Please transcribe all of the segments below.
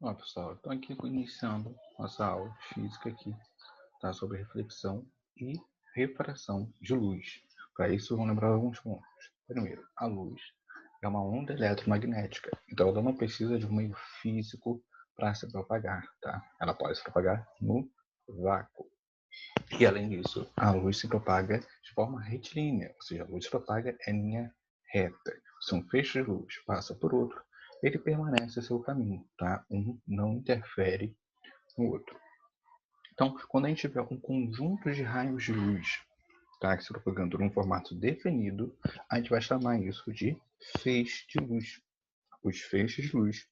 Olá pessoal, estou aqui iniciando nossa aula de física aqui, tá? Sobre reflexão e refração de luz. Para isso, vamos lembrar alguns pontos. Primeiro, a luz é uma onda eletromagnética, então ela não precisa de um meio físico para se propagar, tá? Ela pode se propagar no vácuo. E além disso, a luz se propaga de forma retilínea, ou seja, a luz se propaga em linha reta. Se um feixe de luz passa por outro, ele permanece seu caminho, tá? Um não interfere no outro. Então, quando a gente tiver um conjunto de raios de luz, tá, que se propagando num formato definido, a gente vai chamar isso de feixe de luz. Os feixes de luz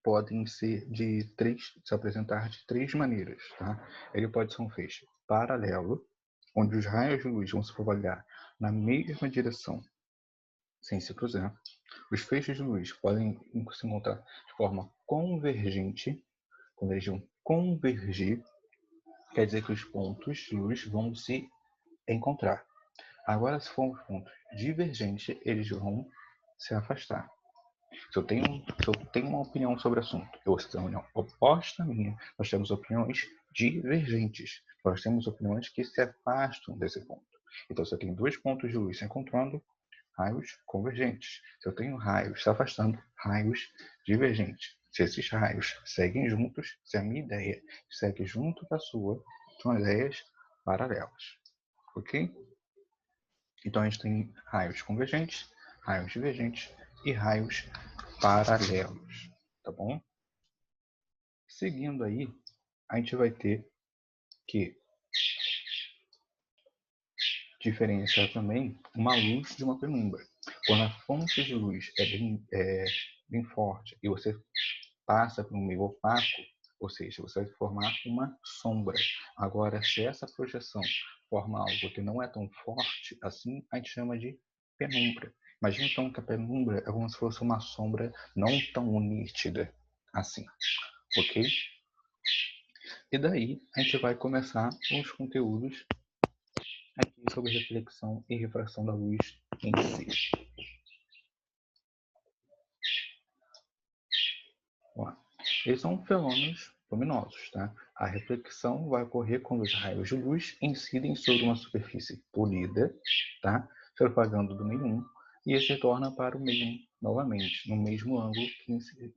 podem se apresentar de três maneiras, tá? Ele pode ser um feixe paralelo, onde os raios de luz vão se propagar na mesma direção, sem se cruzar. Os feixes de luz podem se encontrar de forma convergente. Quando eles vão convergir, quer dizer que os pontos de luz vão se encontrar. Agora, se for um ponto divergente, eles vão se afastar. Se eu tenho uma opinião sobre o assunto e você tem uma opinião oposta à minha, nós temos opiniões divergentes. Nós temos opiniões que se afastam desse ponto. Então, se eu tenho dois pontos de luz se encontrando, raios convergentes. Se eu tenho raios se afastando, raios divergentes. Se esses raios seguem juntos, se a minha ideia segue junto da sua, são ideias paralelas. Ok? Então a gente tem raios convergentes, raios divergentes e raios paralelos. Tá bom? Seguindo aí, a gente vai ter que diferenciar também uma luz de uma penumbra. Quando a fonte de luz bem forte e você passa por um meio opaco, ou seja, você vai formar uma sombra. Agora, se essa projeção forma algo que não é tão forte assim, a gente chama de penumbra. Imagina então que a penumbra é como se fosse uma sombra não tão nítida assim, ok? E daí a gente vai começar os conteúdos aqui sobre reflexão e refração da luz em si. Eles são fenômenos luminosos, tá? A reflexão vai ocorrer quando os raios de luz incidem sobre uma superfície polida, tá? Se propagando do meio 1 e esse retorna para o meio 1 novamente, no mesmo ângulo que incide.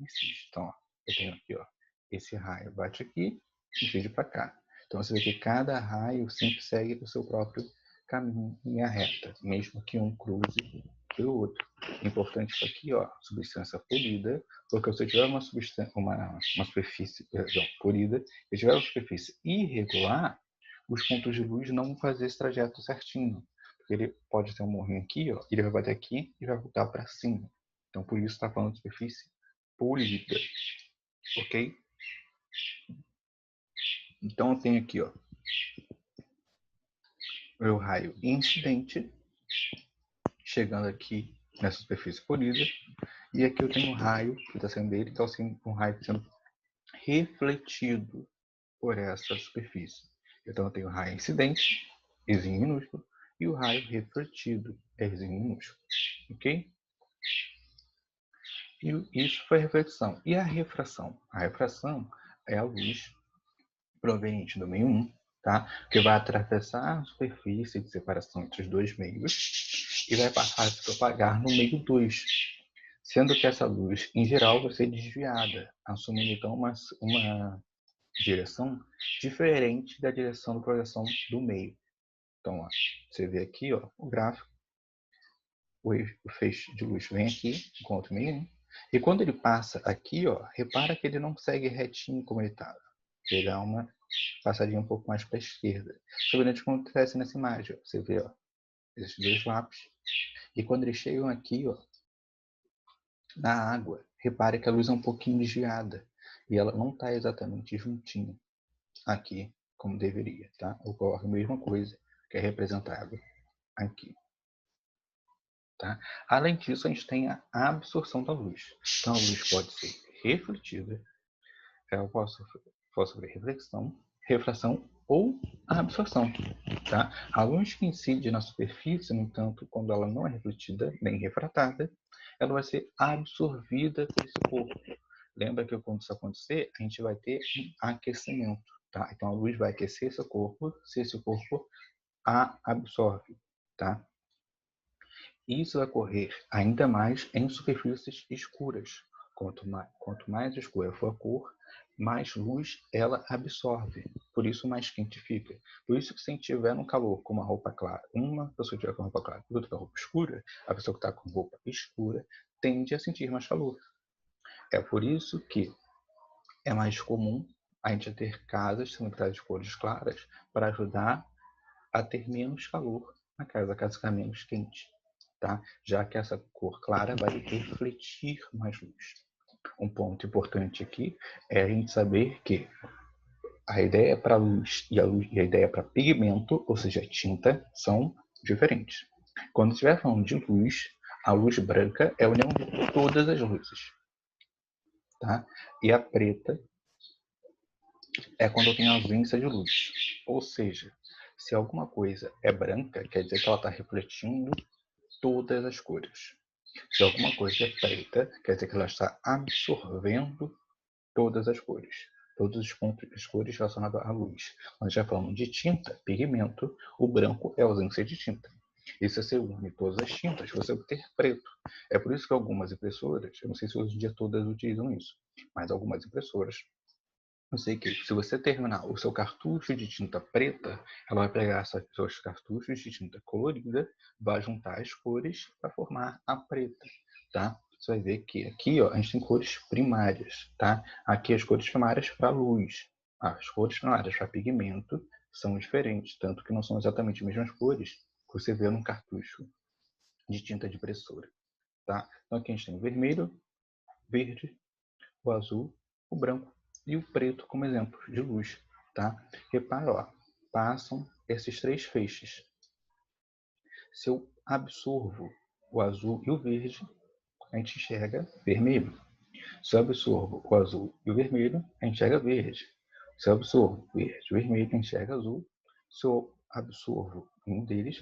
Então, ó, eu tenho aqui, ó, esse raio bate aqui e incide para cá. Então, você vê que cada raio sempre segue o seu próprio caminho em linha reta, mesmo que um cruze pelo outro. Importante isso aqui, ó, substância polida, porque se eu tiver uma superfície polida, se eu tiver uma superfície irregular, os pontos de luz não vão fazer esse trajeto certinho. Porque ele pode ter um morrinho aqui, ó, ele vai bater aqui e vai voltar para cima. Então, por isso está falando de superfície polida. Ok? Então, eu tenho aqui, ó, o meu raio incidente chegando aqui nessa superfície polida. E aqui eu tenho um raio que está saindo dele, então assim, um raio sendo refletido por essa superfície. Então eu tenho o raio incidente, Rzinho minúsculo, e o raio refletido, Rzinho minúsculo. Ok? E isso foi a reflexão. E a refração? A refração é a luz proveniente do meio 1, tá? Que vai atravessar a superfície de separação entre os dois meios e vai passar a se propagar no meio 2, sendo que essa luz, em geral, vai ser desviada, assumindo então uma direção diferente da direção de projeção do meio. Então, ó, você vê aqui, ó, o gráfico, o feixe de luz vem aqui, enquanto meio 1, e quando ele passa aqui, ó, repara que ele não segue retinho como ele estava. Ele dá uma passadinha um pouco mais para a esquerda. Semelhante como acontece nessa imagem, ó. Você vê, ó, esses dois lápis. E quando eles chegam aqui, ó, na água, repare que a luz é um pouquinho desviada. E ela não está exatamente juntinha aqui, como deveria, tá? Ocorre a mesma coisa que é representado aqui. Tá? Além disso, a gente tem a absorção da luz. Então, a luz pode ser refletida, eu posso sofrer reflexão, refração ou absorção. Tá? A luz que incide na superfície, no entanto, quando ela não é refletida nem refratada, ela vai ser absorvida por esse corpo. Lembra que quando isso acontecer, a gente vai ter um aquecimento, tá? Então a luz vai aquecer esse corpo, se esse corpo a absorve, tá? Isso vai ocorrer ainda mais em superfícies escuras. Quanto mais escura for a cor, mais luz ela absorve. Por isso mais quente fica. Por isso que se a gente tiver no calor com uma roupa clara, uma pessoa tiver com roupa clara e outra com roupa escura, a pessoa que está com roupa escura tende a sentir mais calor. É por isso que é mais comum a gente ter casas sendo pintadas de cores claras para ajudar a ter menos calor na casa, a casa ficar menos quente, tá? Já que essa cor clara vai refletir mais luz. Um ponto importante aqui é a gente saber que a ideia para luz e a ideia para pigmento, ou seja, tinta, são diferentes. Quando estiver falando de luz, a luz branca é a união de todas as luzes, tá? E a preta é quando tem ausência de luz. Ou seja, se alguma coisa é branca, quer dizer que ela está refletindo todas as cores. Se alguma coisa é preta, quer dizer que ela está absorvendo todas as cores. Todos os pontos das cores relacionados à luz. Nós já falamos de tinta, pigmento, o branco é ausência de tinta. E se você une todas as tintas, você vai ter preto. É por isso que algumas impressoras, eu não sei se hoje em dia todas utilizam isso, mas algumas impressoras, eu sei que se você terminar o seu cartucho de tinta preta, ela vai pegar seus cartuchos de tinta colorida, vai juntar as cores para formar a preta, tá? Você vai ver que aqui, ó, a gente tem cores primárias, tá? Aqui as cores primárias para luz, as cores primárias para pigmento são diferentes, tanto que não são exatamente as mesmas cores que você vê num cartucho de tinta de impressora, tá? Então aqui a gente tem o vermelho, verde, o azul, o branco e o preto como exemplo de luz, tá? Repara, ó, passam esses três feixes. Se eu absorvo o azul e o verde, a gente enxerga vermelho. Se eu absorvo o azul e o vermelho, a gente enxerga verde. Se eu absorvo verde e vermelho, a gente enxerga azul. Se eu absorvo um deles,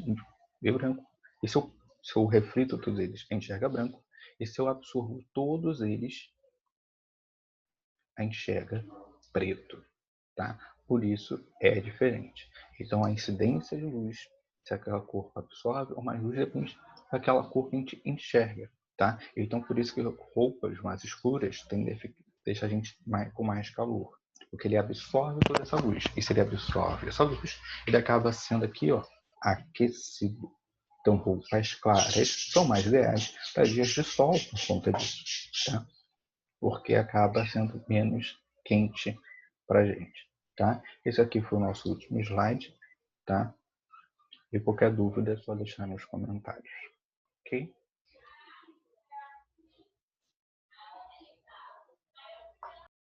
vê branco. E se eu reflito todos eles, a gente enxerga branco. E se eu absorvo todos eles, a gente enxerga preto, tá? Por isso é diferente. Então a incidência de luz, se aquela cor absorve ou mais luz, depende daquela cor que a gente enxerga, tá? Então por isso que roupas mais escuras deixa a gente com mais calor, porque ele absorve toda essa luz. E se ele absorve essa luz, ele acaba sendo aqui, ó, aquecido. Então roupas claras são mais ideais para dias de sol por conta disso, tá? Porque acaba sendo menos quente para a gente, tá? Esse aqui foi o nosso último slide, tá? E qualquer dúvida é só deixar nos comentários, ok?